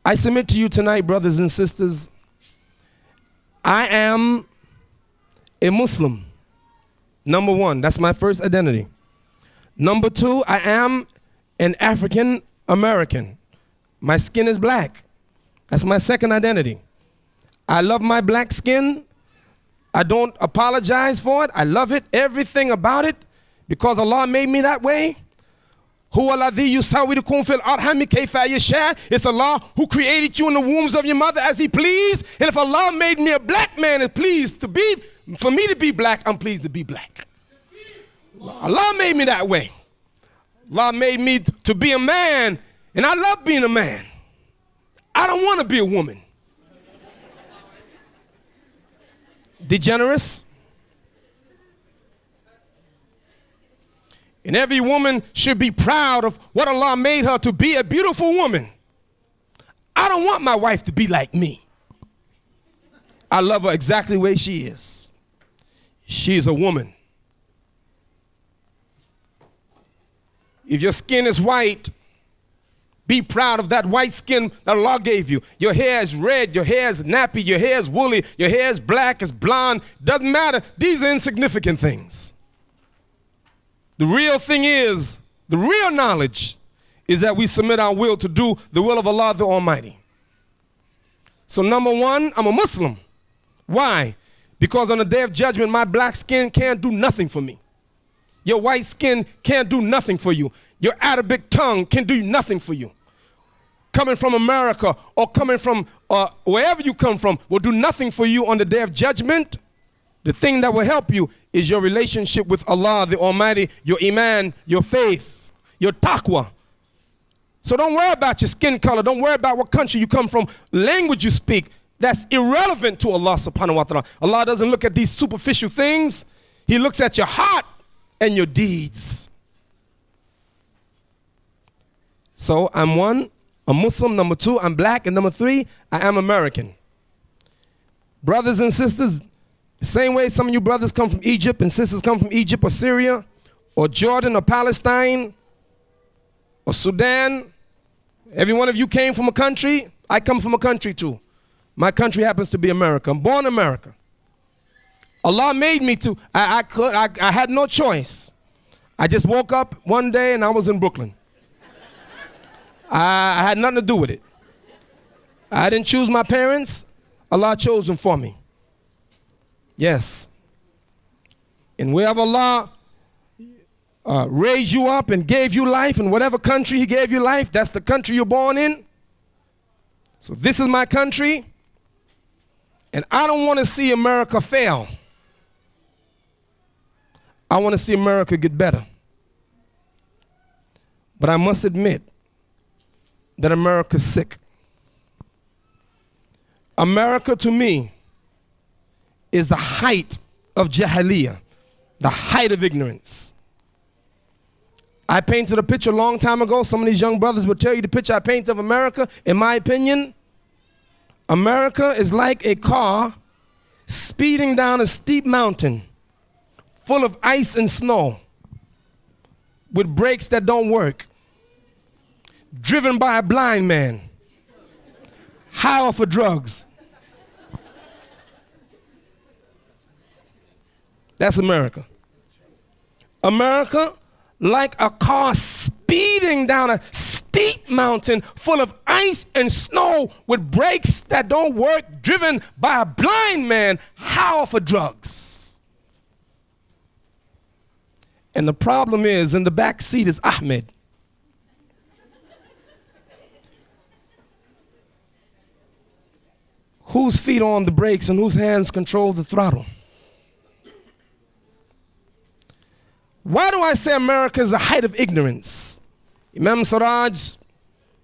I submit to you tonight, brothers and sisters, I am a Muslim. Number one, that's my first identity. Number two, I am an African American. My skin is black. That's my second identity. I love my black skin. I don't apologize for it. I love it, everything about it, because Allah made me that way. It's Allah who created you in the wombs of your mother as He pleased. And if Allah made me a black man and pleased to be, for me to be black, I'm pleased to be black. Allah made me that way. Allah made me to be a man, and I love being a man. I don't want to be a woman. Degenerous. And every woman should be proud of what Allah made her to be, a beautiful woman. I don't want my wife to be like me. I love her exactly the way she is. She's a woman. If your skin is white, be proud of that white skin that Allah gave you. Your hair is red, your hair is nappy, your hair is woolly, your hair is black, it's blonde. Doesn't matter. These are insignificant things. The real thing is, the real knowledge is that we submit our will to do the will of Allah the Almighty. So number one, I'm a Muslim. Why? Because on the day of judgment, my black skin can't do nothing for me. Your white skin can't do nothing for you. Your Arabic tongue can do nothing for you. Coming from America or coming from wherever you come from will do nothing for you on the day of judgment. The thing that will help you is your relationship with Allah the Almighty, your iman, your faith, your taqwa. So don't worry about your skin color. Don't worry about what country you come from, language you speak. That's irrelevant to Allah subhanahu wa ta'ala. Allah doesn't look at these superficial things. He looks at your heart and your deeds. So I'm one, a Muslim. Number two, I'm black. And number three, I am American. Brothers and sisters, the same way some of you brothers come from Egypt and sisters come from Egypt or Syria or Jordan or Palestine or Sudan. Every one of you came from a country. I come from a country too. My country happens to be America. I'm born in America. Allah made me to. I had no choice. I just woke up one day and I was in Brooklyn. I had nothing to do with it. I didn't choose my parents. Allah chose them for me. Yes. And wherever Allah raised you up and gave you life, in whatever country He gave you life, that's the country you're born in. So this is my country. And I don't want to see America fail. I want to see America get better. But I must admit that America's sick. America, to me, is the height of jahiliyyah, the height of ignorance. I painted a picture a long time ago. Some of these young brothers will tell you the picture I painted of America. In my opinion, America is like a car speeding down a steep mountain full of ice and snow with brakes that don't work, driven by a blind man, high off of drugs. That's America. America, like a car speeding down a steep mountain full of ice and snow with brakes that don't work, driven by a blind man, high off of drugs. And the problem is, in the back seat is Ahmed. Whose feet are on the brakes and whose hands control the throttle? Why do I say America is the height of ignorance? Imam Siraj,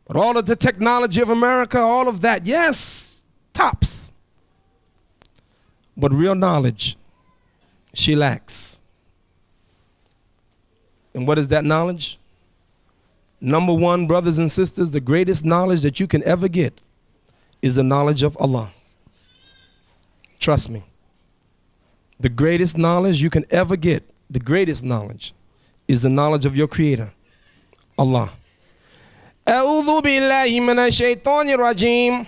but all of the technology of America, all of that, yes, tops. But real knowledge, she lacks. And what is that knowledge? Number one, brothers and sisters, the greatest knowledge that you can ever get is the knowledge of Allah. Trust me. The greatest knowledge you can ever get, the greatest knowledge, is the knowledge of your Creator, Allah. أعوذ بالله من الشيطان الرجيم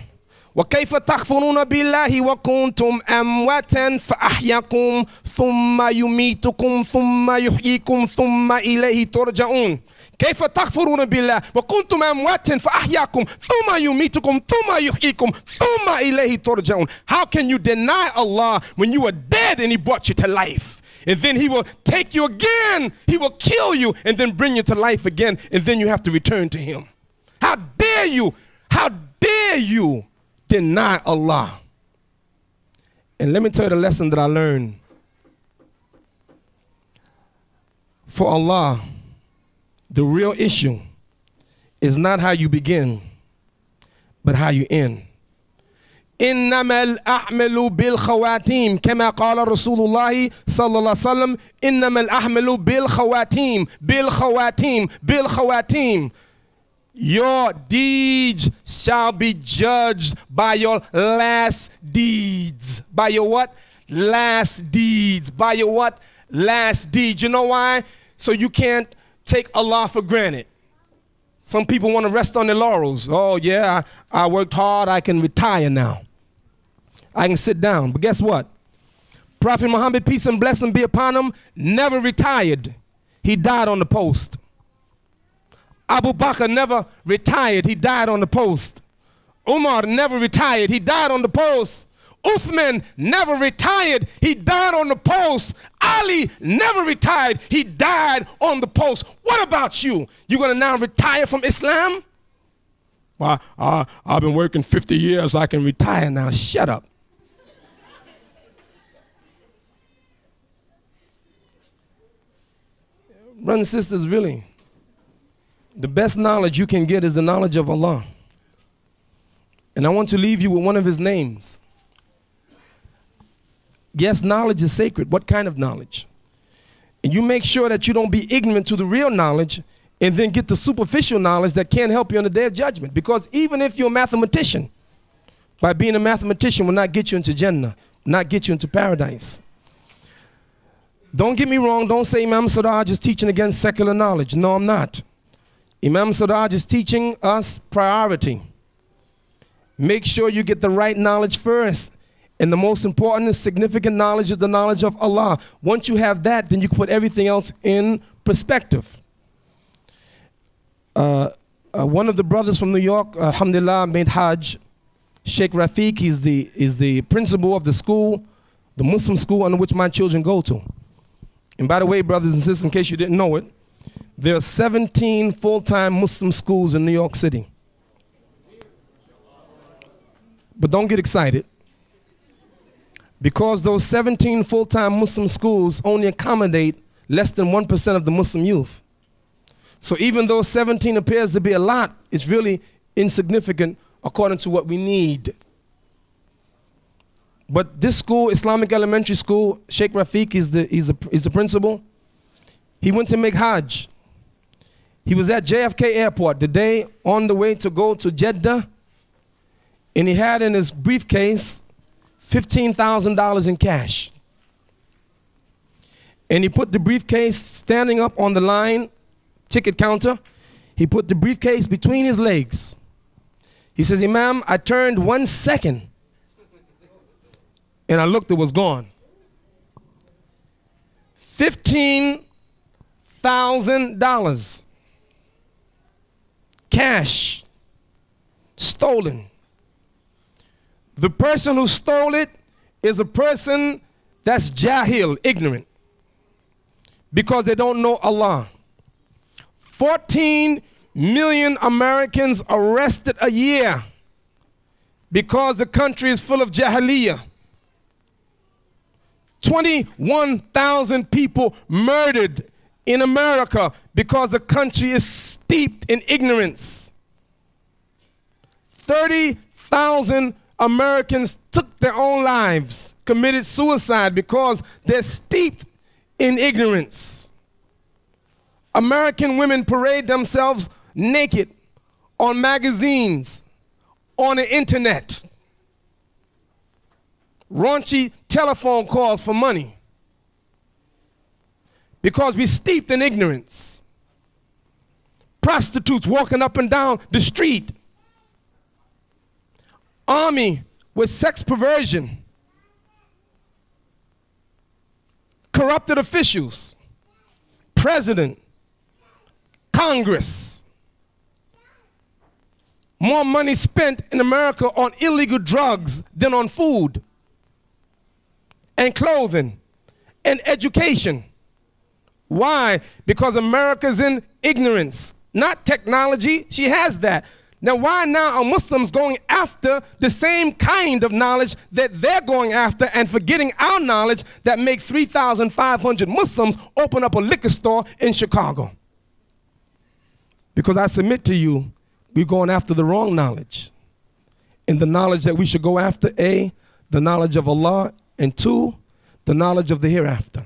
وكيف تكفرون بالله وكنتم أمواتا فأحياكم ثم يميتكم ثم يحييكم ثم إليه ترجعون. كيف تكفرون بالله وكنتم أمواتا فأحياكم ثم يميتكم ثم يحييكم ثم إليه ترجعون. How can you deny Allah when you were dead and He brought you to life? And then He will take you again, He will kill you and then bring you to life again, and then you have to return to Him. How dare you? How dare you deny Allah? And let me tell you the lesson that I learned. For Allah, the real issue is not how you begin, but how you end. إنما الأعمال بالخواتيم كما قال رسول الله صلى الله عليه وسلم إنما الأعمال بالخواتيم بالخواتيم بالخواتيم. Your deeds shall be judged by your last deeds. By your what? Last deeds. By your what? Last deeds. You know why? So you can't take Allah for granted. Some people want to rest on their laurels. Oh yeah, I worked hard, I can retire now. I can sit down. But guess what? Prophet Muhammad, peace and blessing be upon him, never retired. He died on the post. Abu Bakr never retired. He died on the post. Umar never retired. He died on the post. Uthman never retired. He died on the post. Ali never retired. He died on the post. What about you? You going to now retire from Islam? Well, I've been working 50 years. I can retire now. Shut up. Brothers and sisters, really, the best knowledge you can get is the knowledge of Allah. And I want to leave you with one of His names. Yes, knowledge is sacred. What kind of knowledge? And you make sure that you don't be ignorant to the real knowledge and then get the superficial knowledge that can't help you on the day of judgment. Because even if you're a mathematician, by being a mathematician will not get you into Jannah, not get you into paradise. Don't get me wrong. Don't say Imam Siraj is teaching against secular knowledge. No, I'm not. Imam Siraj is teaching us priority. Make sure you get the right knowledge first. And the most important and significant knowledge is the knowledge of Allah. Once you have that, then you can put everything else in perspective. One of the brothers from New York, alhamdulillah, made Hajj. Sheikh Rafiq, is the principal of the school, the Muslim school under which my children go to. And by the way, brothers and sisters, in case you didn't know it, there are 17 full-time Muslim schools in New York City. But don't get excited, because those 17 full-time Muslim schools only accommodate less than 1% of the Muslim youth. So even though 17 appears to be a lot, it's really insignificant according to what we need. But this school, Islamic Elementary School, Sheikh Rafiq is the principal. He went to make Hajj. He was at JFK Airport the day on the way to go to Jeddah, and he had in his briefcase $15,000 in cash. And he put the briefcase standing up on the line, ticket counter. He put the briefcase between his legs. He says, Imam, I turned 1 second and I looked, it was gone. $15,000 cash stolen. The person who stole it is a person that's jahil, ignorant, because they don't know Allah. 14 million Americans arrested a year because the country is full of jahiliyyah. 21,000 people murdered in America because the country is steeped in ignorance. 30,000 Americans took their own lives, committed suicide because they're steeped in ignorance. American women parade themselves naked on magazines, on the internet. Raunchy telephone calls for money because we're steeped in ignorance. prostitutes walking up and down the street, army with sex perversion, corrupted officials, president, Congress. More money spent in America on illegal drugs than on food and clothing and education. Why? Because America's in ignorance, not technology. She has that. Now, why now are Muslims going after the same kind of knowledge that they're going after and forgetting our knowledge that make 3,500 Muslims open up a liquor store in Chicago? Because I submit to you, we're going after the wrong knowledge. And the knowledge that we should go after, A, the knowledge of Allah, and 2, the knowledge of the hereafter.